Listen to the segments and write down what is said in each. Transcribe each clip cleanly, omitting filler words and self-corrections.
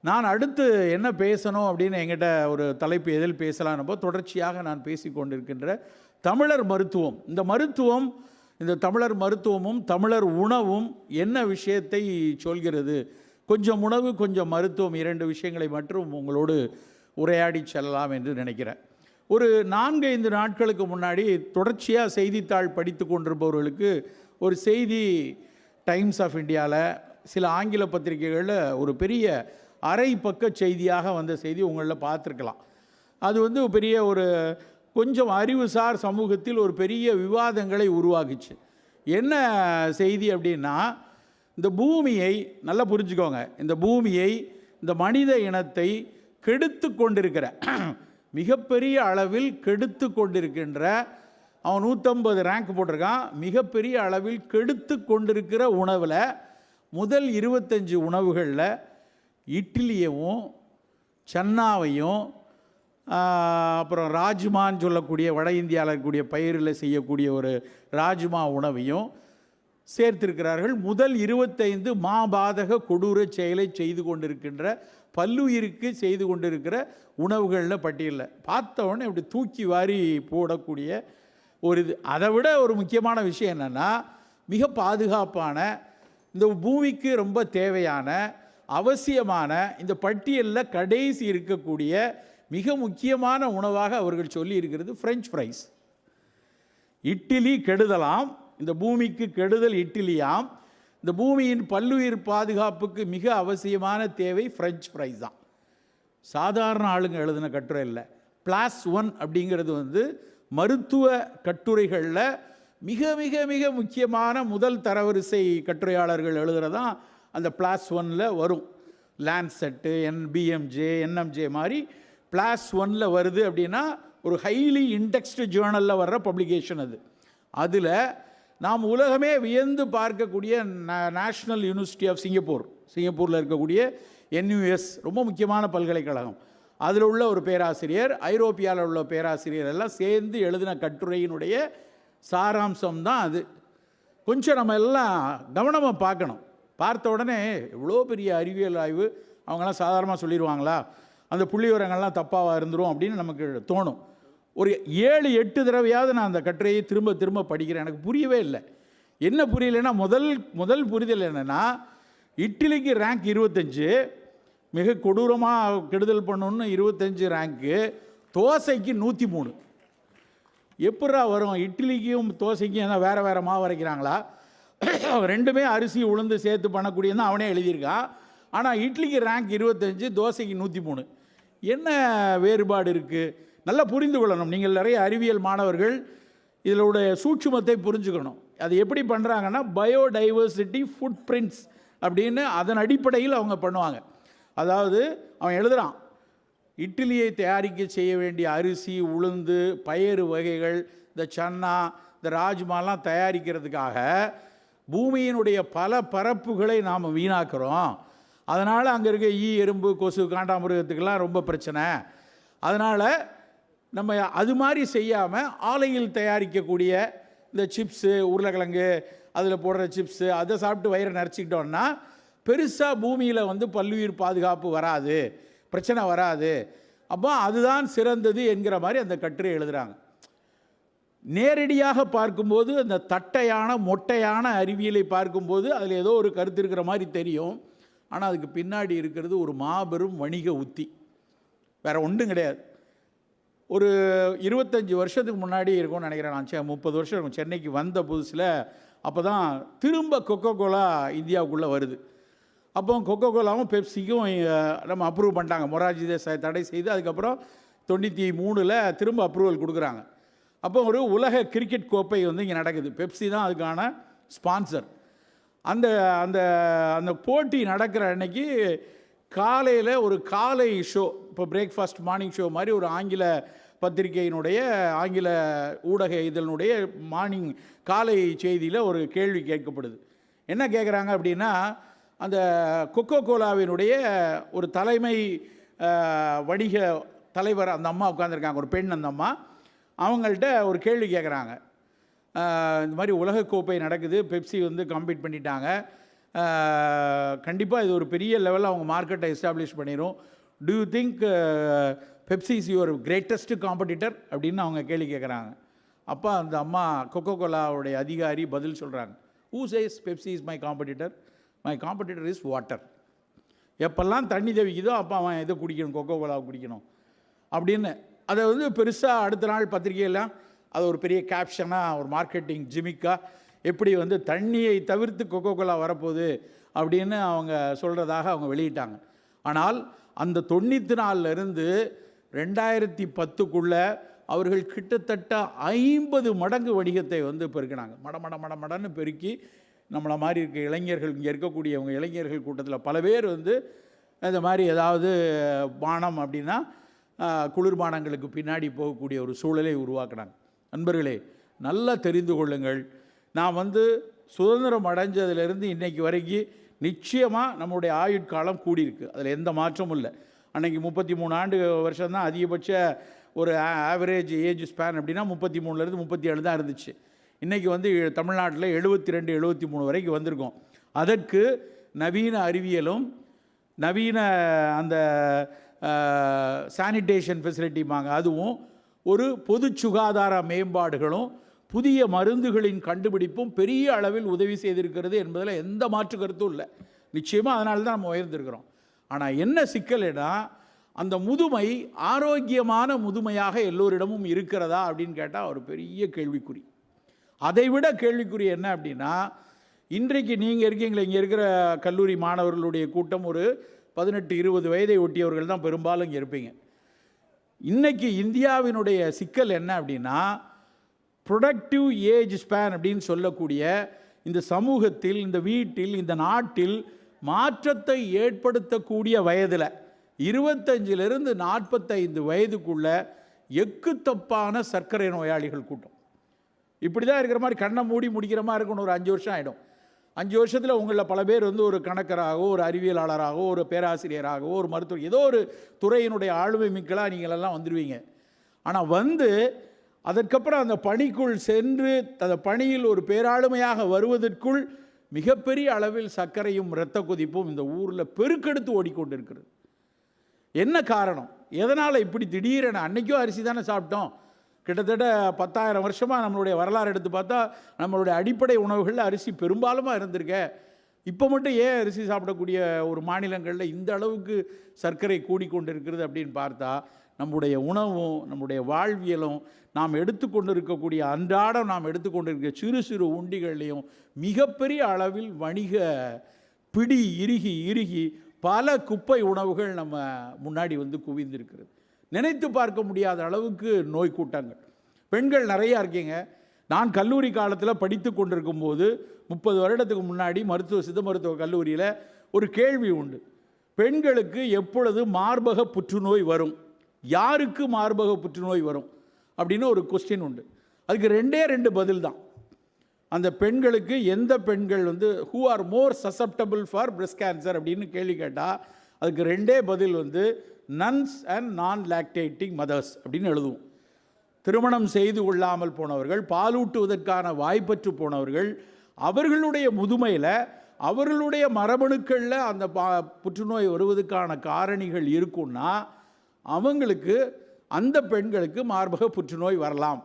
நான் அடுத்து என்ன பேசணும் அப்படின்னு என்கிட்ட ஒரு தலைப்பு எதில் பேசலாம்னப்போ தொடர்ச்சியாக நான் பேசி கொண்டிருக்கின்ற தமிழர் மருத்துவம். இந்த தமிழர் மருத்துவமும் தமிழர் உணவும் என்ன விஷயத்தை சொல்கிறது, கொஞ்சம் உணவு கொஞ்சம் மருத்துவம், இரண்டு விஷயங்களை மட்டும் உங்களோடு உரையாடி செல்லலாம் என்று நினைக்கிறேன். ஒரு 4-5 நாட்களுக்கு முன்னாடி தொடர்ச்சியாக செய்தித்தாள் படித்து கொண்டிருப்பவர்களுக்கு ஒரு செய்தி டைம்ஸ் ஆஃப் இந்தியாவில், சில ஆங்கில பத்திரிகைகளில் ஒரு பெரிய அரை பக்க செய்தியாக வந்த செய்தி உங்களில் பார்த்துருக்கலாம். அது பெரிய ஒரு கொஞ்சம் அறிவுசார் சமூகத்தில் ஒரு பெரிய விவாதங்களை உருவாக்குச்சு. என்ன செய்தி அப்படின்னா, இந்த பூமியை நல்லா புரிஞ்சுக்கோங்க, இந்த பூமியை, இந்த மனித இனத்தை கெடுத்து கொண்டிருக்கிற, மிகப்பெரிய அளவில் கெடுத்து கொண்டிருக்கின்ற, அவன் 150 ரேங்க் போட்டிருக்கான், மிகப்பெரிய அளவில் கெடுத்து கொண்டிருக்கிற உணவில் முதல் 25 உணவுகளில் இட்லியவும் சன்னாவையும் அப்புறம் ராஜ்மான்னு சொல்லக்கூடிய வட இந்தியாவில் இருக்கக்கூடிய பயிரில் செய்யக்கூடிய ஒரு ராஜ்மா உணவையும் சேர்த்திருக்கிறார்கள். முதல் 25 மாபாதக கொடூர செயலை செய்து கொண்டிருக்கின்ற, பல்லுயிருக்கு செய்து கொண்டிருக்கிற உணவுகளில் பட்டியலில் பார்த்தவொடனே இப்படி தூக்கி வாரி போடக்கூடிய ஒரு இது. அதை விட ஒரு முக்கியமான விஷயம் என்னென்னா, மிக பாதுகாப்பான, இந்த பூமிக்கு ரொம்ப தேவையான, அவசியமான, இந்த பட்டியலில் கடைசி இருக்கக்கூடிய மிக முக்கியமான உணவாக அவர்கள் சொல்லி இருக்கிறது ஃப்ரெஞ்ச் ஃப்ரைஸ். இட்லி கெடுதலாம், இந்த பூமிக்கு கெடுதல் இட்லியாம், இந்த பூமியின் பல்லுயிர் பாதுகாப்புக்கு மிக அவசியமான தேவை ஃப்ரெஞ்ச் ஃப்ரைஸ் தான். சாதாரண ஆளுங்க எழுதின கட்டுரை இல்லை. +1 அப்படிங்கிறது மருத்துவ கட்டுரைகளில் மிக மிக மிக முக்கியமான முதல் தரவரிசை கட்டுரையாளர்கள் எழுதுகிறதான் அந்த +1 வரும். லான்செட்டு, பிஎம்ஜே, என்எம்ஜே மாதிரி +1 வருது அப்படின்னா ஒரு ஹைலி இண்டெக்ஸ்டு ஜேர்னலில் வர்ற பப்ளிகேஷன் அது. அதில் நாம் உலகமே வியந்து பார்க்கக்கூடிய நேஷ்னல் யூனிவர்சிட்டி ஆஃப் சிங்கப்பூரில் இருக்கக்கூடிய NUS ரொம்ப முக்கியமான பல்கலைக்கழகம், அதில் உள்ள ஒரு பேராசிரியர், ஐரோப்பியாவில் உள்ள பேராசிரியர் எல்லாம் சேர்ந்து எழுதின கட்டுரையினுடைய சாராம்சம் தான் அது. கொஞ்சம் நம்ம எல்லாம் கவனமாக பார்க்கணும். பார்த்த உடனே எவ்வளோ பெரிய அறிவியல் ஆய்வு, அவங்களாம் சாதாரணமாக சொல்லிடுவாங்களா, அந்த புள்ளிவிவரங்கள்லாம் தப்பாக இருந்துரும் அப்படின்னு நமக்கு தோணும். ஒரு 7-8 தடவையாவது நான் அந்த கட்டுரையை திரும்ப திரும்ப படிக்கிறேன். எனக்கு புரியவே இல்லை. என்ன புரியலைன்னா, முதல் புரிதல் என்னென்னா, இட்லிக்கு ரேங்க் 25, மிக கொடூரமாக கெடுதல் பண்ணணுன்னு 25 ரேங்க்கு, தோசைக்கு 103. எப்படா வரும்? இட்லிக்கும் தோசைக்கும் என்ன வேறு வேறு மாவு அரைக்கிறாங்களா? ரெண்டுமே அரிசி உளுந்து சேர்த்து பண்ணக்கூடியதான் அவனே எழுதியிருக்கான். ஆனால் இட்லிக்கு ரேங்க் 25, தோசைக்கு 103. என்ன வேறுபாடு இருக்குது? நல்லா புரிந்து கொள்ளணும். நீங்கள் நிறைய அறிவியல் மாணவர்கள் இதனுடைய சூட்சுமத்தை புரிஞ்சுக்கணும். அது எப்படி பண்ணுறாங்கன்னா, பயோடைவர்சிட்டி ஃபுட் பிரிண்ட்ஸ் அப்படின்னு அதன் அடிப்படையில் அவங்க பண்ணுவாங்க. அதாவது அவன் எழுதுகிறான், இட்லியை தயாரிக்க செய்ய வேண்டிய அரிசி, உளுந்து, பயறு வகைகள், இந்த சன்னா, இந்த ராஜ்மாலாம் தயாரிக்கிறதுக்காக பூமியினுடைய பல பரப்புகளை நாம் வீணாக்குறோம். அதனால் அங்கே இருக்க எறும்பு, கொசு, காண்டாமிருகத்துக்கெல்லாம் ரொம்ப பிரச்சனை. அதனால் நம்ம அது மாதிரி செய்யாமல் ஆலையில் தயாரிக்கக்கூடிய இந்த சிப்ஸு, உருளைக்கிழங்கு, அதில் போடுற சிப்ஸு, அதை சாப்பிட்டு வயிறை நிறச்சிக்கிட்டோன்னா பெருசாக பூமியில் பல்லுயிர் பாதுகாப்பு வராது, பிரச்சனை வராது. அப்போ அதுதான் சிறந்தது என்கிற மாதிரி அந்த கட்டுரை எழுதுகிறாங்க. நேரடியாக பார்க்கும்போது, அந்த தட்டையான மொட்டையான அறிவியலை பார்க்கும்போது அதில் ஏதோ ஒரு கருத்து இருக்கிற மாதிரி தெரியும். ஆனால் அதுக்கு பின்னாடி இருக்கிறது ஒரு மாபெரும் வணிக உத்தி, வேறு ஒன்றும் கிடையாது. ஒரு 25 வருஷத்துக்கு முன்னாடி இருக்கும்னு நினைக்கிறேன், நான் 30 வருஷம் இருக்கும், சென்னைக்கு வந்த புதுசில். அப்போ தான் திரும்ப கொக்கோ கோலா இந்தியாவுக்குள்ளே வருது. அப்போ கொக்கோ கோலாவும் பெப்சிக்கும் நம்ம அப்ரூவ் பண்ணிட்டாங்க. மொரார்ஜி தேசாய் தடை செய்து அதுக்கப்புறம் 93 திரும்ப அப்ரூவல் கொடுக்குறாங்க. அப்போ ஒரு உலக கிரிக்கெட் கோப்பை இங்கே நடக்குது. பெப்சி தான் அதுக்கான ஸ்பான்சர். அந்த அந்த அந்த போட்டி நடக்கிற அன்னைக்கு காலையில் ஒரு காலை ஷோ, இப்போ பிரேக்ஃபாஸ்ட் மார்னிங் ஷோ மாதிரி ஒரு ஆங்கில பத்திரிகையினுடைய, ஆங்கில ஊடக இதழினுடைய மார்னிங் காலை செய்தியில் ஒரு கேள்வி கேட்கப்படுது. என்ன கேட்குறாங்க அப்படின்னா, அந்த கொக்கோ கோலாவினுடைய ஒரு தலைமை வணிக தலைவர் அந்த அம்மா உட்காந்துருக்காங்க, ஒரு பெண். அந்த அம்மா அவங்கள்ட்ட ஒரு கேள்வி கேட்குறாங்க. இந்த மாதிரி உலகக்கோப்பை நடக்குது, பெப்சி கம்பீட் பண்ணிட்டாங்க, கண்டிப்பாக இது ஒரு பெரிய லெவலில் அவங்க மார்க்கெட்டை எஸ்டாப்ளிஷ் பண்ணிடும். Do you think Pepsi is your greatest competitor அப்படின்னு அவங்க கேள்வி கேட்குறாங்க. அப்போ அந்த அம்மா கொக்கோ கோலாவுடைய அதிகாரி பதில் சொல்கிறாங்க, who chase Pepsi is my competitor? My competitor is water. எப்பெல்லாம் தண்ணி தவிக்குதோ அப்போ அவன் எதை குடிக்கணும், கொக்கோ கோலாவை குடிக்கணும் அப்படின்னு. அதை வந்து பெருசாக அடுத்த நாள் பத்திரிகையெல்லாம் அது ஒரு பெரிய கேப்ஷனாக, ஒரு மார்க்கெட்டிங் ஜிமிக்காக, எப்படி வந்து தண்ணியை தவிர்த்து கொக்கோ கோலா வரப்போகுது அப்படின்னு அவங்க சொல்கிறதாக அவங்க வெளியிட்டாங்க. ஆனால் அந்த 94லேருந்து 2010க்குள்ளே அவர்கள் கிட்டத்தட்ட 50 மடங்கு வணிகத்தை வந்து பெருக்கினாங்க. மடன்னு பெருக்கி நம்மளை மாதிரி இருக்க இளைஞர்கள், இங்கே இருக்கக்கூடியவங்க இளைஞர்கள் கூட்டத்தில் பல பேர் வந்து இந்த மாதிரி ஏதாவது பானம் அப்படின்னா குளிர்பானங்களுக்கு பின்னாடி போகக்கூடிய ஒரு சூழலை உருவாக்குனாங்க. நண்பர்களே, நல்லா தெரிந்து கொள்ளுங்கள், நான் வந்து சுதந்திரம் அடைஞ்சதுலேருந்து இன்றைக்கு வரைக்கும் நிச்சயமாக நம்முடைய ஆயுட்காலம் கூடியிருக்கு, அதில் எந்த மாற்றமும் இல்லை. அன்றைக்கி 33 வருஷம்தான் அதிகபட்ச ஒரு ஆவரேஜ் ஏஜ் ஸ்பேன் அப்படின்னா 33லேருந்து 37 தான் இருந்துச்சு. இன்றைக்கி வந்து தமிழ்நாட்டில் 72 73 வரைக்கும் வந்திருக்கோம். அதற்கு நவீன அறிவியலும் நவீன அந்த சானிடேஷன் ஃபெசிலிட்டிமாங்க, அதுவும் ஒரு பொது சுகாதார மேம்பாடுகளும் புதிய மருந்துகளின் கண்டுபிடிப்பும் பெரிய அளவில் உதவி செய்திருக்கிறது என்பதில் எந்த மாற்று கருத்தும் இல்லை. நிச்சயமாக அதனால தான் நம்ம உயர்ந்திருக்கிறோம். ஆனால் என்ன சிக்கல்னா, அந்த முதுமை ஆரோக்கியமான முதுமையாக எல்லோரிடமும் இருக்கிறதா அப்படின்னு கேட்டால் ஒரு பெரிய கேள்விக்குறி. அதை விட கேள்விக்குறி என்ன அப்படின்னா, இன்றைக்கு நீங்கள் இருக்கீங்களே, இங்கே இருக்கிற கல்லூரி மாணவர்களுடைய கூட்டம் ஒரு 18-20 வயதை ஒட்டியவர்கள் தான் பெரும்பாலும் இங்கே இருப்பீங்க. இன்றைக்கி இந்தியாவினுடைய சிக்கல் என்ன அப்படின்னா, ப்ரொடக்டிவ் ஏஜ் ஸ்பேன் அப்படின்னு சொல்லக்கூடிய இந்த சமூகத்தில், இந்த வீட்டில், இந்த நாட்டில் மாற்றத்தை ஏற்படுத்தக்கூடிய வயதில் 25லிருந்து 45 வயதுக்குள்ள எக்குத்தப்பான சர்க்கரை நோயாளிகள் கூட்டம். இப்படி தான் இருக்கிற மாதிரி கண்ணை மூடி முடிக்கிற மாதிரி இருக்கணும். ஒரு 5 வருஷம் ஆகிடும். 5 வருஷத்தில் உங்களில் பல பேர் வந்து ஒரு கணக்கராகவோ, ஒரு அறிவியலாளராகவோ, ஒரு பேராசிரியராகவோ, ஒரு மருத்துவர், ஏதோ ஒரு துறையினுடைய ஆளுமை மிக்கலாக நீங்களெல்லாம் வந்துடுவீங்க. ஆனால் வந்து அதற்கப்புறம் அந்த பணிக்குள் சென்று அந்த பணியில் ஒரு பேராளுமையாக வருவதற்குள் மிகப்பெரிய அளவில் சர்க்கரையும் இரத்த கொதிப்பும் இந்த ஊரில் பெருக்கெடுத்து ஓடிக்கொண்டிருக்கிறது. என்ன காரணம்? எதனால் இப்படி திடீரென? அன்றைக்கும் அரிசி தானே சாப்பிட்டோம். கிட்டத்தட்ட 10,000 வருஷமாக நம்மளுடைய வரலாறு எடுத்து பார்த்தா நம்மளுடைய அடிப்படை உணவுகளில் அரிசி பெரும்பாலுமாக இருந்திருக்க. இப்போ மட்டும் ஏன் அரிசி சாப்பிடக்கூடிய ஒரு மாநிலங்களில் இந்த அளவுக்கு சர்க்கரை கூடிக்கொண்டிருக்கிறது அப்படின்னு பார்த்தா, நம்முடைய உணவும் நம்முடைய வாழ்வியலும் நாம் எடுத்துக்கொண்டு இருக்கக்கூடிய அன்றாடம் நாம் எடுத்துக்கொண்டிருக்கிற சிறு சிறு உண்டிகள்லையும் மிகப்பெரிய அளவில் வணிக பிடி இறுகி பல குப்பை உணவுகள் நம்ம முன்னாடி வந்து குவிந்திருக்கிறது. நினைத்து பார்க்க முடியாத அளவுக்கு நோய் கூட்டங்கள். பெண்கள் நிறையா இருக்கீங்க. நான் கல்லூரி காலத்தில் படித்து கொண்டிருக்கும் போது 30 வருடத்துக்கு முன்னாடி சித்த மருத்துவ கல்லூரியில் ஒரு கேள்வி உண்டு. பெண்களுக்கு எப்பொழுது மார்பக புற்றுநோய் வரும், யாருக்கு மார்பக புற்றுநோய் வரும் அப்படின்னு ஒரு கொஸ்டின் உண்டு. அதுக்கு 2 பதில் தான். அந்த பெண்களுக்கு எந்த பெண்கள் வந்து who are more susceptible for breast cancer அப்படின்னு கேள்வி கேட்டால் அதுக்கு 2 பதில் வந்து நன்ஸ் அண்ட் நான் லாக்டேட்டிங் மதர்ஸ் அப்படின்னு எழுதுவோம். திருமணம் செய்து கொள்ளாமல் போனவர்கள், பாலூட்டுவதற்கான வாய்ப்பற்று போனவர்கள், அவர்களுடைய முதுமையில் அவர்களுடைய மரபணுக்களில் அந்த புற்றுநோய் வருவதற்கான காரணிகள் இருக்குன்னா அவங்களுக்கு, அந்த பெண்களுக்கு மார்பக புற்றுநோய் வரலாம்.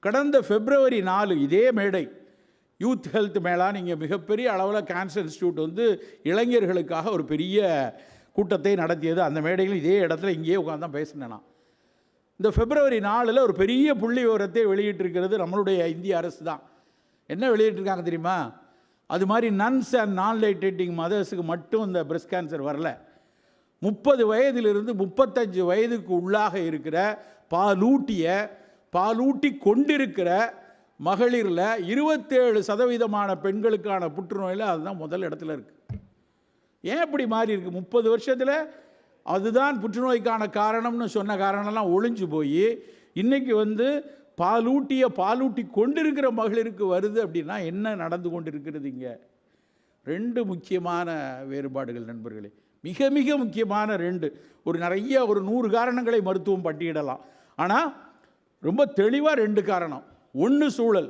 கடந்த February 4 இதே மேடை யூத் ஹெல்த் மேளா, நீங்கள் மிகப்பெரிய அளவில் கேன்சர் இன்ஸ்டியூட் வந்து இளைஞர்களுக்காக ஒரு பெரிய கூட்டத்தை நடத்தியது. அந்த மேடையில் இதே இடத்துல இங்கேயே உட்காந்து தான் பேசினேன் நான். இந்த February 4 ஒரு பெரிய புள்ளி விவரத்தை வெளியிட்டிருக்கிறது நம்மளுடைய இந்திய அரசு தான். என்ன வெளியிட்டிருக்காங்க தெரியுமா? அது மாதிரி நன்ஸ் அண்ட் நான் லாக்டேட்டிங் மதர்ஸுக்கு மட்டும் இந்த பிரெஸ்ட் கேன்சர் வரல. 30 வயதிலிருந்து 35 வயதுக்கு உள்ளாக இருக்கிற பாலூட்டி கொண்டிருக்கிற மகளிரில் 27% பெண்களுக்கான புற்றுநோயில் அதுதான் முதல் இடத்துல இருக்குது. ஏன் இப்படி மாறி இருக்குது? 30 வருஷத்தில் அதுதான் புற்றுநோய்க்கான காரணம்னு சொன்ன காரணம்லாம் ஒழிஞ்சு போய் இன்றைக்கி வந்து பாலூட்டி கொண்டிருக்கிற மகளிருக்கு வருது அப்படின்னா என்ன நடந்து கொண்டு இருக்கிறது? இங்கே 2 முக்கியமான வேறுபாடுகள் நண்பர்களே, மிக மிக முக்கியமான 2. ஒரு 100 காரணங்களை மருத்துவம் பட்டியலிடலாம். ஆனால் ரொம்ப தெளிவாக 2 காரணம். ஒன்று சூழல்,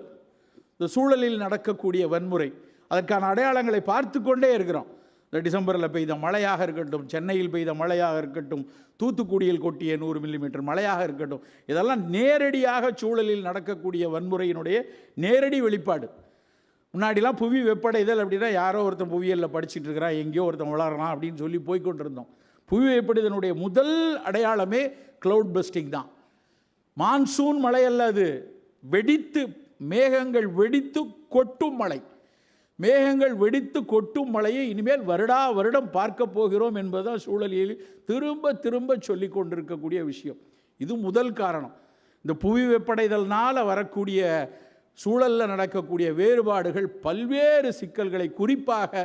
இந்த சூழலில் நடக்கக்கூடிய வன்முறை, அதற்கான அடையாளங்களை பார்த்து கொண்டே இருக்கிறோம். இந்த டிசம்பரில் பெய்த மழையாக இருக்கட்டும், சென்னையில் பெய்த மழையாக இருக்கட்டும், தூத்துக்குடியில் கொட்டிய 100 மில்லிமீட்டர் மழையாக இருக்கட்டும், இதெல்லாம் நேரடியாக சூழலில் நடக்கக்கூடிய வன்முறையினுடைய நேரடி வெளிப்பாடு. முன்னாடிலாம் புவி வெப்படைதல் அப்படின்னா யாரோ ஒருத்தன் புவியியலில் படிச்சுட்டு இருக்கிறான், எங்கேயோ ஒருத்தன் வளரலாம் அப்படின்னு சொல்லி போய்கொண்டிருந்தோம். புவி வெப்படைதனுடைய முதல் அடையாளமே க்ளவுட் பஸ்டிங் தான். மான்சூன் மழை அல்ல, அது வெடித்து மேகங்கள் வெடித்து கொட்டும் மழை. மேகங்கள் வெடித்து கொட்டும் மழையை இனிமேல் வருடம் பார்க்க போகிறோம் என்பதுதான் சூழலில் திரும்ப திரும்ப சொல்லி கொண்டிருக்கக்கூடிய விஷயம். இது முதல் காரணம். இந்த புவி வெப்படைதல்னால் வரக்கூடிய சூழலில் நடக்கக்கூடிய வேறுபாடுகள் பல்வேறு சிக்கல்களை, குறிப்பாக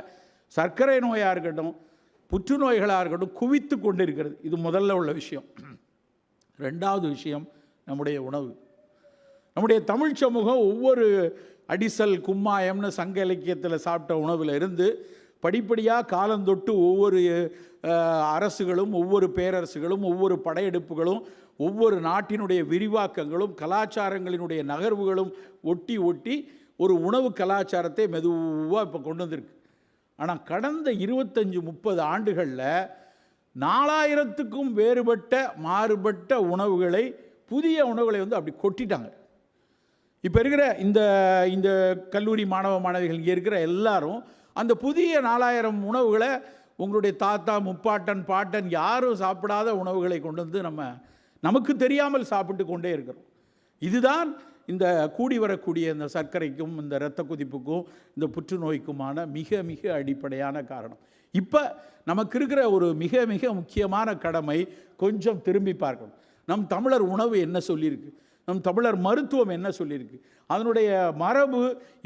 சர்க்கரை நோயாக இருக்கட்டும், புற்றுநோய்களாக இருக்கட்டும், குவித்து கொண்டிருக்கிறது. இது முதல்ல உள்ள விஷயம். ரெண்டாவது விஷயம் நம்முடைய உணவு. நம்முடைய தமிழ் சமூகம் ஒவ்வொரு அடிசல் கும்மாயம்னு சங்க இலக்கியத்தில் சாப்பிட்ட உணவில் இருந்து படிப்படியாக காலந்தொட்டு ஒவ்வொரு அரசுகளும், ஒவ்வொரு பேரரசுகளும், ஒவ்வொரு படையெடுப்புகளும், ஒவ்வொரு நாட்டினுடைய விரிவாக்கங்களும், கலாச்சாரங்களினுடைய நகர்வுகளும் ஒட்டி ஒட்டி ஒரு உணவு கலாச்சாரத்தை மெதுவாக இப்போ கொண்டு வந்திருக்கு. ஆனால் கடந்த 25-30 ஆண்டுகளில் 4000க்கும் மாறுபட்ட உணவுகளை, புதிய உணவுகளை அப்படி கொட்டிட்டாங்க. இப்போ இருக்கிற இந்த கல்லூரி மாணவிகள் இங்கே இருக்கிற எல்லாரும் அந்த புதிய 4000 உணவுகளை, உங்களுடைய தாத்தா முப்பாட்டன் பாட்டன் யாரும் சாப்பிடாத உணவுகளை கொண்டு வந்து நமக்கு தெரியாமல் சாப்பிட்டு கொண்டே இருக்கிறோம். இதுதான் இந்த கூடி வரக்கூடிய இந்த சர்க்கரைக்கும், இந்த இரத்த கொதிப்புக்கும், இந்த புற்றுநோய்க்குமான மிக மிக அடிப்படையான காரணம். இப்போ நமக்கு இருக்கிற ஒரு மிக மிக முக்கியமான கடமை, கொஞ்சம் திரும்பி பார்க்கணும். நம் தமிழர் உணவு என்ன சொல்லியிருக்கு, நம் தமிழர் மருத்துவம் என்ன சொல்லியிருக்கு, அதனுடைய மரபு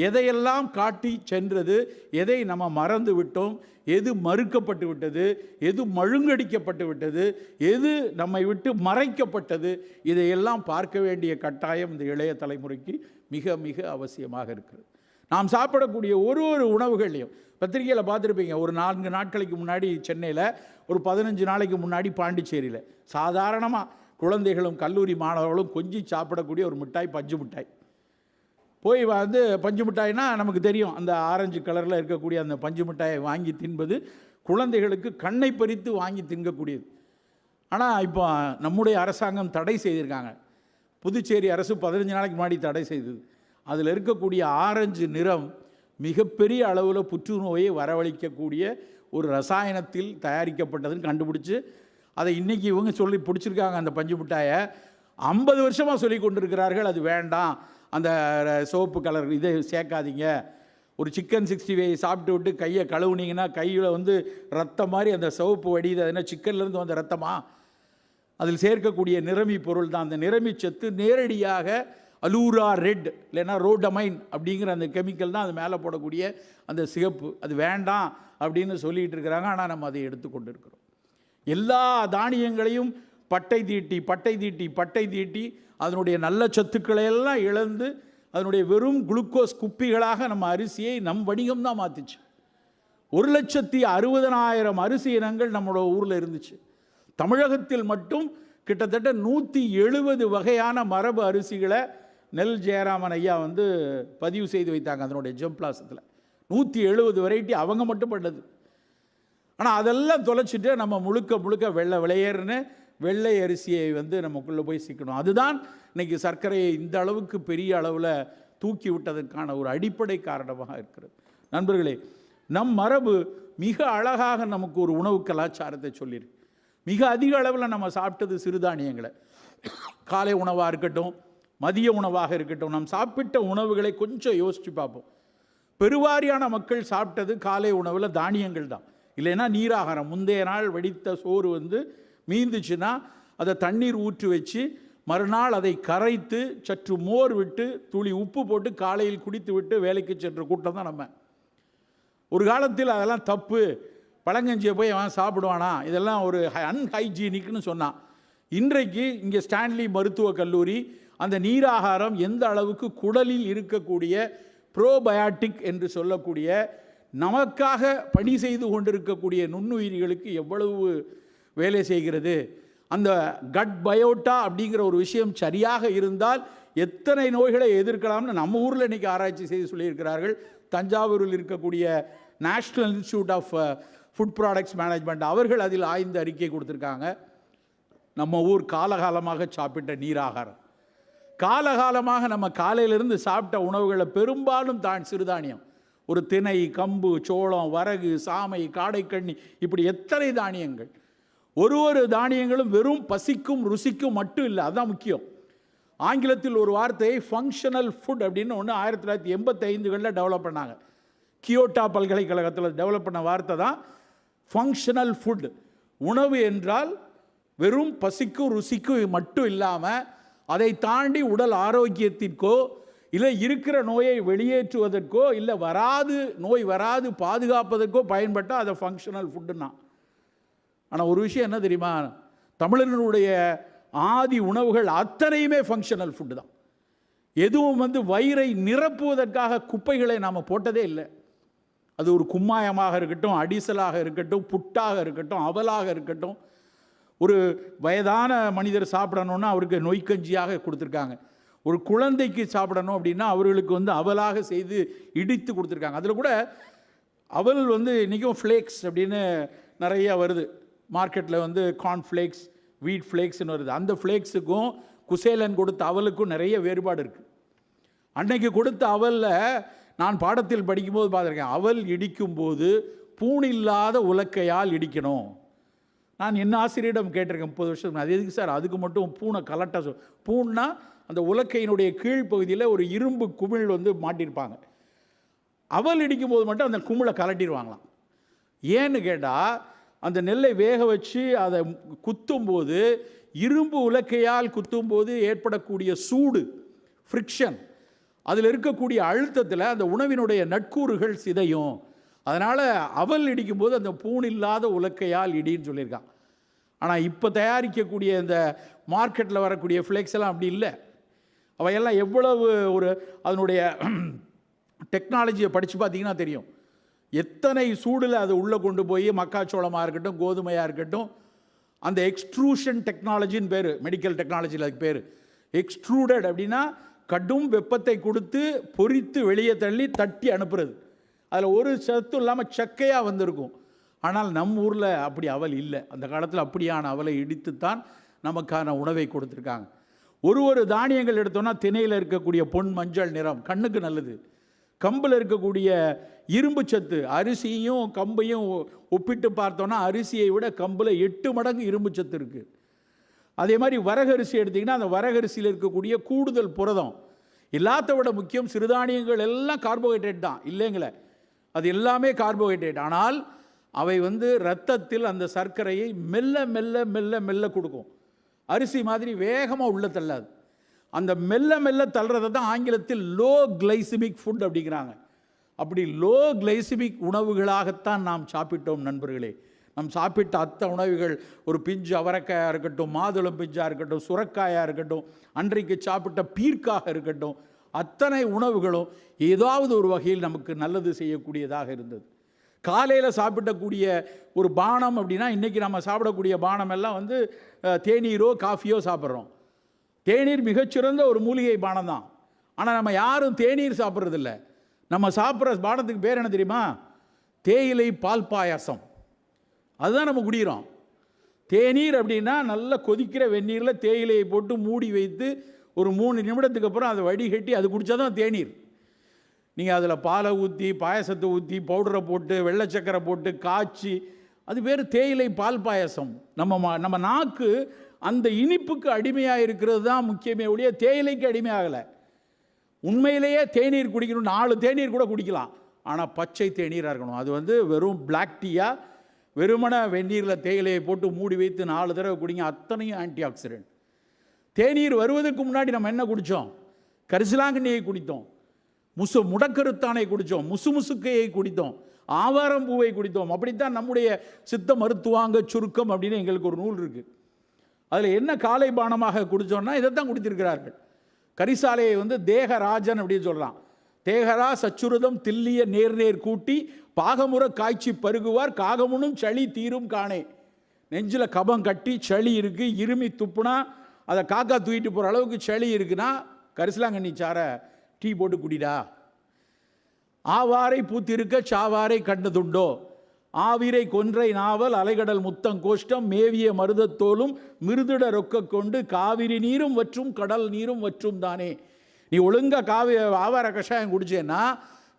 எதையெல்லாம் காட்டி சென்றது, எதை நம்ம மறந்து விட்டோம், எது மறுக்கப்பட்டு விட்டது, எது மழுங்கடிக்கப்பட்டு விட்டது, எது நம்மை விட்டு மறைக்கப்பட்டது, இதையெல்லாம் பார்க்க வேண்டிய கட்டாயம் இந்த இளைய தலைமுறைக்கு மிக மிக அவசியமாக இருக்கிறது. நாம் சாப்பிடக்கூடிய ஒரு உணவுகள்லையும், பத்திரிகையில் பார்த்துருப்பீங்க, ஒரு 4 நாட்களுக்கு முன்னாடி சென்னையில், ஒரு 15 நாளைக்கு முன்னாடி பாண்டிச்சேரியில் சாதாரணமாக குழந்தைகளும் கல்லூரி மாணவர்களும் கொஞ்சம் சாப்பிடக்கூடிய ஒரு மிட்டாய் பஞ்சு மிட்டாய். போய் பஞ்சு மிட்டாய்னா நமக்கு தெரியும், அந்த ஆரஞ்சு கலரில் இருக்கக்கூடிய அந்த பஞ்சு மிட்டாயை வாங்கி தின்பது குழந்தைகளுக்கு கண்ணை பறித்து வாங்கி தின்கக்கூடியது. ஆனால் இப்போ நம்முடைய அரசாங்கம் தடை செய்திருக்காங்க. புதுச்சேரி அரசு 15 நாளைக்கு முன்னாடி தடை செய்தது. அதில் இருக்கக்கூடிய ஆரஞ்சு நிறம் மிகப்பெரிய அளவில் புற்றுநோயை வரவழைக்கக்கூடிய ஒரு ரசாயனத்தில் தயாரிக்கப்பட்டதுன்னு கண்டுபிடிச்சி அதை இன்றைக்கி இவங்க சொல்லி பிடிச்சிருக்காங்க. அந்த பஞ்சு மிட்டாயை 50 வருஷமாக சொல்லி கொண்டிருக்கிறார்கள், அது வேண்டாம், அந்த சோப்பு கலர் இதை சேர்க்காதீங்க. ஒரு சிக்கன் 65 சாப்பிட்டு விட்டு கையை கழுவுனீங்கன்னா கையில் ரத்தம் மாதிரி அந்த சிவப்பு வடிது, அது என்ன சிக்கன்லேருந்து வந்த ரத்தமா? அதில் சேர்க்கக்கூடிய நிறமி பொருள் தான். அந்த நிறமி சத்து நேரடியாக அலூரா ரெட் இல்லைன்னா ரோடமைன் அப்படிங்கிற அந்த கெமிக்கல் தான் அது மேலே போடக்கூடிய அந்த சிகப்பு. அது வேண்டாம் அப்படின்னு சொல்லிகிட்டு இருக்கிறாங்க. ஆனால் நம்ம அதை எடுத்துக்கொண்டு இருக்கிறோம். எல்லா தானியங்களையும் பட்டை தீட்டி அதனுடைய நல்ல சத்துக்களை எல்லாம் இழந்து அதனுடைய வெறும் குளுக்கோஸ் குப்பிகளாக நம்ம அரிசியை நம் வணிகம் தான் மாற்றிச்சு. 1,60,000 அரிசி இனங்கள் நம்மளோட ஊரில் இருந்துச்சு. தமிழகத்தில் மட்டும் கிட்டத்தட்ட 170 வகையான மரபு அரிசிகளை நெல் ஜெயராமன் ஐயா பதிவு செய்து வைத்தாங்க. அதனுடைய ஜெம்ப்ளாசத்தில் 170 வெரைட்டி அவங்க மட்டும் பண்ணது. ஆனால் அதெல்லாம் தொலைச்சிட்டு நம்ம முழுக்க வெள்ளையர்னு வெள்ளை அரிசியை நமக்குள்ளே போய் சிக்கணும். அதுதான் இன்றைக்கி சர்க்கரையை இந்த அளவுக்கு பெரிய அளவில் தூக்கி விட்டதற்கான ஒரு அடிப்படை காரணமாக இருக்கிறது. நண்பர்களே, நம் மரபு மிக அழகாக நமக்கு ஒரு உணவு கலாச்சாரத்தை சொல்லியிருக்கு. மிக அதிக அளவில் நம்ம சாப்பிட்டது சிறுதானியங்களை. காலை உணவாக இருக்கட்டும், மதிய உணவாக இருக்கட்டும், நாம் சாப்பிட்ட உணவுகளை கொஞ்சம் யோசித்து பார்ப்போம். பெருவாரியான மக்கள் சாப்பிட்டது காலை உணவில் தானியங்கள் தான். இல்லைன்னா நீராகாரம், முந்தைய நாள் வடித்த சோறு மீந்துச்சுன்னா அதை தண்ணீர் ஊற்றி வச்சு மறுநாள் அதை கரைத்து சற்று மோர் விட்டு துளி உப்பு போட்டு காலையில் குடித்து விட்டு வேலைக்கு சென்ற கூட்டம் தான் நம்ம. ஒரு காலத்தில் அதெல்லாம் தப்பு, பழங்கஞ்சியை போய் அவன் சாப்பிடுவானா, இதெல்லாம் ஒரு அன்ஹைஜீனிக்னு சொன்னான். இன்றைக்கு இங்கே ஸ்டான்லி மருத்துவக் கல்லூரி அந்த நீராகாரம் எந்த அளவுக்கு குடலில் இருக்கக்கூடிய ப்ரோபயாட்டிக் என்று சொல்லக்கூடிய நமக்காக பணி செய்து கொண்டிருக்கக்கூடிய நுண்ணுயிரிகளுக்கு எவ்வளவு வேலை செய்கிறது, அந்த கட் பயோட்டா அப்படிங்கிற ஒரு விஷயம் சரியாக இருந்தால் எத்தனை நோய்களை எதிர்க்கலாம்னு நம்ம ஊரில் இன்றைக்கி ஆராய்ச்சி செய்து சொல்லியிருக்கிறார்கள். தஞ்சாவூரில் இருக்கக்கூடிய national institute of food products management அவர்கள் அதில் ஆய்ந்து அறிக்கை கொடுத்துருக்காங்க. நம்ம ஊர் காலகாலமாக சாப்பிட்ட நீராகாரம், காலகாலமாக நம்ம காலையிலிருந்து சாப்பிட்ட உணவுகளை பெரும்பாலும் சிறுதானியம். ஒரு திணை, கம்பு, சோளம், வரகு, சாமை, காடைக்கண்ணி, இப்படி எத்தனை தானியங்கள். ஒரு தானியங்களும் வெறும் பசிக்கும் ருசிக்கும் மட்டும் இல்லை, அதுதான் முக்கியம். ஆங்கிலத்தில் ஒரு வார்த்தையை ஃபங்க்ஷனல் ஃபுட் அப்படின்னு ஒன்று 1985களில் டெவலப் பண்ணாங்க. கியோட்டா பல்கலைக்கழகத்தில் டெவலப் பண்ண வார்த்தை தான் ஃபங்க்ஷனல் ஃபுட். உணவு என்றால் வெறும் பசிக்கும் ருசிக்கும் மட்டும் இல்லாமல் அதை தாண்டி உடல் ஆரோக்கியத்திற்கோ இல்லை இருக்கிற நோயை வெளியேற்றுவதற்கோ இல்லை நோய் வராது பாதுகாப்பதற்கோ பயன்பட்டால் அதை ஃபங்க்ஷனல் ஃபுட்டுன்னா. ஆனால் ஒரு விஷயம் என்ன தெரியுமா, தமிழர்களுடைய ஆதி உணவுகள் அத்தனையுமே ஃபங்க்ஷனல் ஃபுட்டு தான். எதுவும் வயிறை நிரப்புவதற்காக குப்பைகளை நாம் போட்டதே இல்லை. அது ஒரு கும்மாயமாக இருக்கட்டும், அடிசலாக இருக்கட்டும், புட்டாக இருக்கட்டும், அவலாக இருக்கட்டும். ஒரு வயதான மனிதர் சாப்பிடணுன்னா அவருக்கு நொய்க்கஞ்சியாக கொடுத்துருக்காங்க. ஒரு குழந்தைக்கு சாப்பிடணும் அப்படின்னா அவர்களுக்கு அவலாக செய்து இடித்து கொடுத்துருக்காங்க. அதில் கூட அவல் இன்றைக்கும் ஃப்ளேக்ஸ் அப்படின்னு நிறைய வருது மார்க்கெட்டில். கார்ன்ஃப்ளேக்ஸ், வீட் ஃப்ளேக்ஸ்னு வருது. அந்த ஃப்ளேக்ஸுக்கும் குசேலன் கொடுத்த அவலுக்கும் நிறைய வேறுபாடு இருக்குது. அன்னைக்கு கொடுத்த அவலில் நான் பாடத்தில் படிக்கும்போது பார்த்துருக்கேன், அவல் இடிக்கும்போது பூணில்லாத உலக்கையால் இடிக்கணும். நான் என்ன ஆசிரியரிடம் கேட்டிருக்கேன் 30 வருஷம், அது எதுக்கு சார் அதுக்கு மட்டும் பூனை கலட்ட பூன்னா அந்த உலக்கையினுடைய கீழ்ப்பகுதியில் ஒரு இரும்பு குமிழ் மாட்டியிருப்பாங்க. அவல் இடிக்கும்போது மட்டும் அந்த குமிழை கலட்டிடுவாங்களாம். ஏன்னு கேட்டால் அந்த நெல்லை வேக வச்சு அதை குத்தும்போது இரும்பு உலக்கையால் குத்தும்போது ஏற்படக்கூடிய சூடு, ஃப்ரிக்ஷன், அதில் இருக்கக்கூடிய அழுத்தத்தில் அந்த உணவினுடைய நட்கூறுகள் சிதையும். அதனால் அவல் இடிக்கும்போது அந்த பூண் இல்லாத உலக்கையால் இடின்னு சொல்லியிருக்கான். ஆனால் இப்போ தயாரிக்கக்கூடிய இந்த மார்க்கெட்டில் வரக்கூடிய ஃப்ளேக்ஸ் எல்லாம் அப்படி இல்லை. அவையெல்லாம் எவ்வளவு அதனுடைய டெக்னாலஜியை படித்து பார்த்தீங்கன்னா தெரியும். எத்தனை சூடில் அதை உள்ளே கொண்டு போய் மக்காச்சோளமாக இருக்கட்டும், கோதுமையாக இருக்கட்டும், அந்த எக்ஸ்ட்ரூஷன் டெக்னாலஜின்னு பேர், மெடிக்கல் டெக்னாலஜியில் அதுக்கு பேர் எக்ஸ்ட்ரூடட். அப்படின்னா கடும் வெப்பத்தை கொடுத்து பொரித்து வெளியே தள்ளி தட்டி அனுப்புறது. அதில் ஒரு சத்து இல்லாமல் சக்கையாக வந்திருக்கும். ஆனால் நம்ம ஊரில் அப்படி அவல் இல்லை. அந்த காலத்தில் அப்படியான அவலை இடித்துத்தான் நமக்கான உணவை கொடுத்துருக்காங்க. ஒரு தானியங்கள் எடுத்தோன்னா திணையில் இருக்கக்கூடிய பொன் மஞ்சள் நிறம் கண்ணுக்கு நல்லது. கம்பில் இருக்கக்கூடிய இரும்பு சத்து, அரிசியும் கம்பையும் ஒப்பிட்டு பார்த்தோன்னா அரிசியை விட கம்பில் 8 மடங்கு இரும்பு சத்து இருக்குது. அதே மாதிரி வரகரிசி எடுத்திங்கன்னா அந்த வரகரிசியில் இருக்கக்கூடிய கூடுதல் புரதம். எல்லாத்த விட முக்கியம், சிறுதானியங்கள் எல்லாம் கார்போஹைட்ரேட் தான் இல்லைங்களே, அது எல்லாமே கார்போஹைட்ரேட். ஆனால் அவை இரத்தத்தில் அந்த சர்க்கரையை மெல்ல மெல்ல மெல்ல மெல்ல கொடுக்கும். அரிசி மாதிரி வேகமாக உள்ள தள்ளாது. அந்த மெல்ல மெல்ல தள்ளுறதை தான் ஆங்கிலத்தில் லோ கிளைசிமிக் ஃபுட் அப்படிங்கிறாங்க. அப்படி லோ கிளைசிமிக் உணவுகளாகத்தான் நாம் சாப்பிட்டோம் நண்பர்களே. நாம் சாப்பிட்ட அத்த உணவுகள், ஒரு பிஞ்சு அவரைக்காயாக இருக்கட்டும், மாதுளம் பிஞ்சாக இருக்கட்டும், சுரக்காயாக இருக்கட்டும், அன்றைக்கு சாப்பிட்ட பீர்க்காக இருக்கட்டும், அத்தனை உணவுகளும் ஏதாவது ஒரு வகையில் நமக்கு நல்லது செய்யக்கூடியதாக இருந்தது. காலையில் சாப்பிடக்கூடிய ஒரு பானம் அப்படின்னா இன்றைக்கி நம்ம சாப்பிடக்கூடிய பானம் எல்லாம் தேநீரோ காஃபியோ சாப்பிட்றோம். தேநீர் மிகச்சிறந்த ஒரு மூலிகை பானம் தான். ஆனால் நம்ம யாரும் தேநீர் சாப்பிட்றதில்ல. நம்ம சாப்பிட்ற பானத்துக்கு பேர் என்ன தெரியுமா? தேயிலை பால் பாயாசம். அதுதான் நம்ம குடிக்கிறோம். தேநீர் அப்படின்னா நல்லா கொதிக்கிற வெந்நீரில் தேயிலையை போட்டு மூடி வைத்து ஒரு 3 நிமிடத்துக்கு அப்புறம் அதை வடிகட்டி அது குடித்தா தான் தேநீர். நீங்கள் அதில் பாலை ஊற்றி, பாயசத்தை ஊற்றி, பவுடரை போட்டு, வெள்ளை சக்கரை போட்டு காய்ச்சி, அது பேர் தேயிலை பால் பாயசம். நம்ம நாக்கு அந்த இனிப்புக்கு அடிமையாக இருக்கிறது தான் முக்கியமே ஒழிய தேயிலைக்கு அடிமையாகலை. உண்மையிலேயே தேநீர் குடிக்கணும், 4 தேநீர் கூட குடிக்கலாம். ஆனால் பச்சை தேநீராக இருக்கணும். அது வெறும் பிளாக் டீயாக வெறுமன வெந்நீரில் தேயிலையை போட்டு மூடி வைத்து 4 தடவை குடிங்க. அத்தனையும் ஆன்டி ஆக்சிடென்ட். தேநீர் வருவதற்கு முன்னாடி நம்ம என்ன குடித்தோம்? கரிசலாங்கண்ணியை குடித்தோம், முடக்கருத்தானை குடித்தோம், முசுக்கையை குடித்தோம், ஆவாரம் பூவை குடித்தோம். அப்படித்தான் நம்முடைய சித்த மருத்துவாங்க சுருக்கம் அப்படின்னு எங்களுக்கு ஒரு நூல் இருக்குது. அதில் என்ன காலை பானமாக குடித்தோம்னா இதைத்தான் குடித்திருக்கிறார்கள். கரிசாலையை தேகராஜன் அப்படின்னு சொல்கிறான். தேகரா சச்சுருதம் தில்லிய நேர் கூட்டி பாகமுறை காய்ச்சி பருகுவார் காகமுனும் சளி தீரும் காணே. நெஞ்சில் கபம் கட்டி சளி இருக்குது, இருமி துப்புனா அதை காக்கா தூக்கிட்டு போகிற அளவுக்கு சளி இருக்குன்னா கரிசலாங்கண்ணி சாரை டீ போட்டு குடிடா. ஆவாரை பூத்திருக்க சாவாரை கண்டதுண்டோ, ஆவிரை கொன்றை நாவல் அலைகடல் முத்தம் கோஷ்டம் மேவிய மருதத்தோலும் மிருதிட ரொக்க கொண்டு காவிரி நீரும் வற்றும் கடல் நீரும் வற்றும் தானே. நீ ஒழுங்கா ஆவார கஷாயம் குடிச்சேன்னா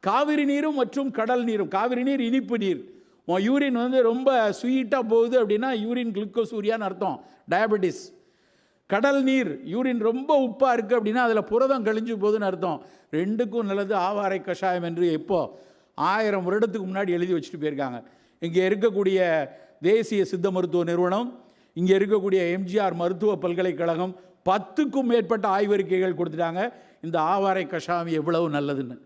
காவிரி நீரும் மற்றும் கடல் நீரும். காவிரி நீர் இனிப்பு நீர். உன் யூரின் ரொம்ப ஸ்வீட்டாக போகுது அப்படின்னா யூரின் குளுக்கோசூரியான்னு அர்த்தம், டயபெட்டிஸ். கடல் நீர் யூரின் ரொம்ப உப்பாக இருக்குது அப்படின்னா அதில் புரதம் கழிஞ்சு போகுதுன்னு அர்த்தம். ரெண்டுக்கும் நல்லது ஆவாரை கஷாயம் என்று எப்போ 1000 வருடத்துக்கு முன்னாடி எழுதி வச்சுட்டு போயிருக்காங்க. இங்கே இருக்கக்கூடிய தேசிய சித்த மருத்துவ நிறுவனம், இங்கே இருக்கக்கூடிய எம்ஜிஆர் மருத்துவ பல்கலைக்கழகம் 10க்கும் மேற்பட்ட ஆய்வறிக்கைகள் கொடுத்துட்டாங்க இந்த ஆவாரை கஷாயம் எவ்வளவு நல்லதுன்னு.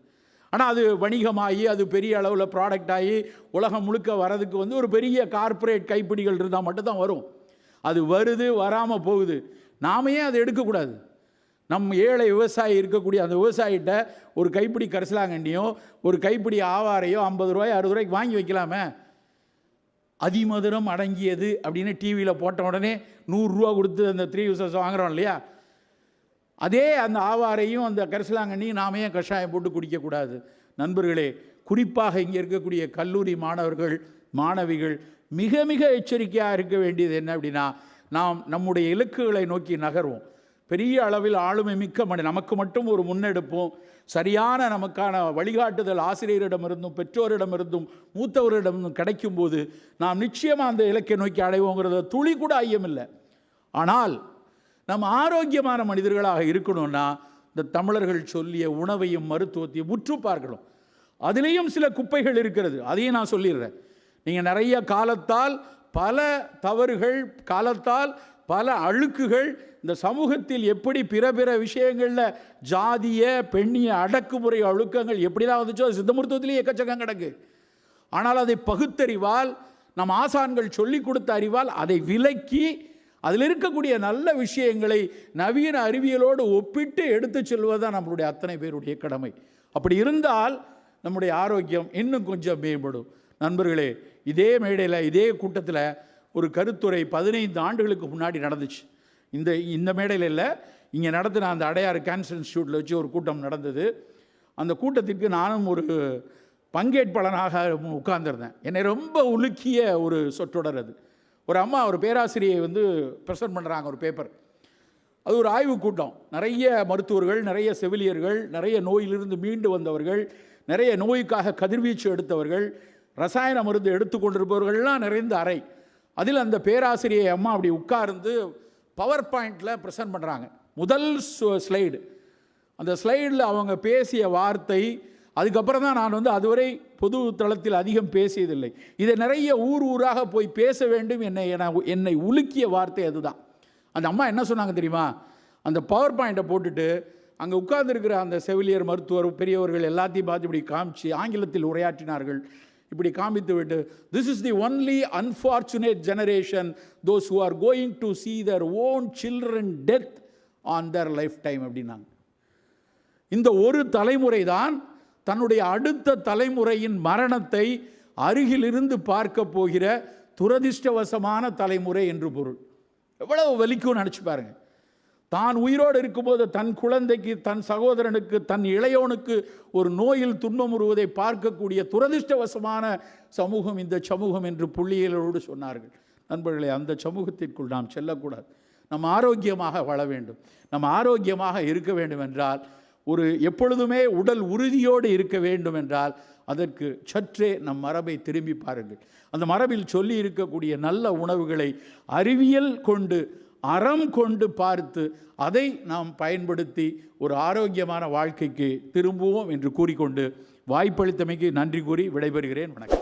ஆனால் அது வணிகமாகி அது பெரிய அளவில் ப்ராடக்ட் ஆகி உலகம் முழுக்க வரதுக்கு ஒரு பெரிய கார்ப்பரேட் கைப்பிடிகள் இருந்தால் மட்டும்தான் வரும். அது வருது, வராமல் போகுது. நாம ஏன் அதை எடுக்கக்கூடாது? நம் ஏழை விவசாயி இருக்கக்கூடிய அந்த விவசாயிகிட்ட ஒரு கைப்பிடி கரிசலாங்கண்ணியோ ஒரு கைப்பிடி ஆவாரையோ 50 ரூபாய் 60 ரூபாய்க்கு வாங்கி வைக்கலாமே. அதிமதுரம் அடங்கியது அப்படின்னு டிவியில் போட்ட உடனே 100 ரூபா கொடுத்து அந்த 3 யூசர்ஸ் வாங்குகிறோம் இல்லையா? அதே அந்த ஆவாரையும் அந்த கரிசலாங்கண்ணியும் நாம ஏன் கஷாயம் போட்டு குடிக்கக்கூடாது? நண்பர்களே, குறிப்பாக இங்கே இருக்கக்கூடிய கல்லூரி மாணவர்கள் மாணவிகள் மிக மிக எச்சரிக்கையாக இருக்க வேண்டியது என்ன அப்படின்னா, நாம் நம்முடைய இலக்குகளை நோக்கி நகர்வோம். பெரிய அளவில் ஆளுமை மிக்க நமக்கு மட்டும் ஒரு முன்னெடுப்போம். சரியான நமக்கான வழிகாட்டுதல் ஆசிரியரிடமிருந்தும் பெற்றோரிடமிருந்தும் மூத்தவரிடமிருந்தும் கிடைக்கும் போது நாம் நிச்சயமாக அந்த இலக்கை நோக்கி அடைவோங்கிறத துளி கூட ஐயமில்லை. ஆனால் நம்ம ஆரோக்கியமான மனிதர்களாக இருக்கணும்னா இந்த தமிழர்கள் சொல்லிய உணவையும் மருத்துவத்தையும் உற்று பார்க்கணும். அதுலேயும் சில குப்பைகள் இருக்கிறது, அதையும் நான் சொல்லிடுறேன். நீங்கள் நிறைய காலத்தால் பல தவறுகள், காலத்தால் பல அழுக்குகள் இந்த சமூகத்தில் எப்படி பிற பிற விஷயங்களில் ஜாதிய பெண்ணிய அடக்குமுறை அழுக்கங்கள் எப்படிலாம் வந்துச்சோ சித்த மருத்துவத்திலேயே எக்கச்சக்கம் கிடக்கு. ஆனால் அதை பகுத்தறிவால் நம் ஆசான்கள் சொல்லி கொடுத்த அறிவால் அதை விலக்கி அதில் இருக்கக்கூடிய நல்ல விஷயங்களை நவீன அறிவியலோடு ஒப்பிட்டு எடுத்து செல்வதுதான் நம்மளுடைய அத்தனை பேருடைய கடமை. அப்படி இருந்தால் நம்முடைய ஆரோக்கியம் இன்னும் கொஞ்சம் மேம்படும். நண்பர்களே, இதே மேடையில் இதே கூட்டத்தில் ஒரு கருத்துரை 15 ஆண்டுகளுக்கு முன்னாடி நடந்துச்சு. இந்த மேடையில் இல்லை, இங்கே நடத்தின அந்த அடையாறு கேன்சர் இன்ஸ்டியூட்டில் வச்சு ஒரு கூட்டம் நடந்தது. அந்த கூட்டத்திற்கு நானும் ஒரு பங்கேற்பாளனாக உட்கார்ந்திருந்தேன். என்னை ரொம்ப உலுக்கிய ஒரு சொற்றொடர் அது. ஒரு அம்மா ஒரு பேராசிரியை ப்ரெசென்ட் பண்ணுறாங்க ஒரு பேப்பர். அது ஒரு ஆய்வு கூட்டம். நிறைய மருத்துவர்கள், நிறைய செவிலியர்கள், நிறைய நோயிலிருந்து மீண்டு வந்தவர்கள், நிறைய நோய்க்காக கதிர்வீச்சு எடுத்தவர்கள், ரசாயன மருந்து எடுத்துக்கொண்டிருப்பவர்கள்லாம் நிறைந்த அறை. அதில் அந்த பேராசிரியை அம்மா அப்படி உட்கார்ந்து பவர் பாயிண்டில் ப்ரெசென்ட் பண்ணுறாங்க. முதல் ஸ்லைடு. அந்த ஸ்லைடில் அவங்க பேசிய வார்த்தை, அதுக்கப்புறம் தான் நான் அதுவரை பொது தளத்தில் அதிகம் பேசியதில்லை. இதை நிறைய ஊராக போய் பேச வேண்டும் என்னை உலுக்கிய வார்த்தை அதுதான். அந்த அம்மா என்ன சொன்னாங்க தெரியுமா? அந்த பவர் பாயிண்ட்டை போட்டுட்டு அங்கே உட்கார்ந்துருக்கிற அந்த செவிலியர் மருத்துவர் பெரியவர்கள் எல்லாத்தையும் பார்த்து இப்படி காமிச்சு ஆங்கிலத்தில் உரையாற்றினார்கள். இப்படி காமித்து விட்டு, this is the only unfortunate generation those who are going to see their own children death on Dhar life time அப்படின்னாங்க. இந்த ஒரு தலைமுறை தான் தன்னுடைய அடுத்த தலைமுறையின் மரணத்தை அருகிலிருந்து பார்க்க போகிற துரதிர்ஷ்டவசமான தலைமுறை என்று பொருள். எவ்வளவு வலிக்கும் நினச்சி பாருங்க. தான் உயிரோடு இருக்கும்போது தன் குழந்தைக்கு, தன் சகோதரனுக்கு, தன் இளையோனுக்கு ஒரு நோயில் துன்பமுறுவதை பார்க்கக்கூடிய துரதிர்ஷ்டவசமான சமூகம் இந்த சமூகம் என்று புள்ளியலோடு சொன்னார்கள். நண்பர்களே, அந்த சமூகத்திற்குள் நாம் செல்லக்கூடாது. நம்ம ஆரோக்கியமாக வாழ வேண்டும். நம்ம ஆரோக்கியமாக இருக்க வேண்டும் என்றால், ஒரு எப்பொழுதுமே உடல் உறுதியோடு இருக்க வேண்டும் என்றால் அதற்கு சற்றே நம் மரபை திரும்பி பாருங்கள். அந்த மரபில் சொல்லி இருக்கக்கூடிய நல்ல உணவுகளை அறிவியல் கொண்டு, அறம் கொண்டு பார்த்து அதை நாம் பயன்படுத்தி ஒரு ஆரோக்கியமான வாழ்க்கைக்கு திரும்புவோம் என்று கூறிக்கொண்டு வாய்ப்பளித்தமைக்கு நன்றி கூறி விடைபெறுகிறேன். வணக்கம்.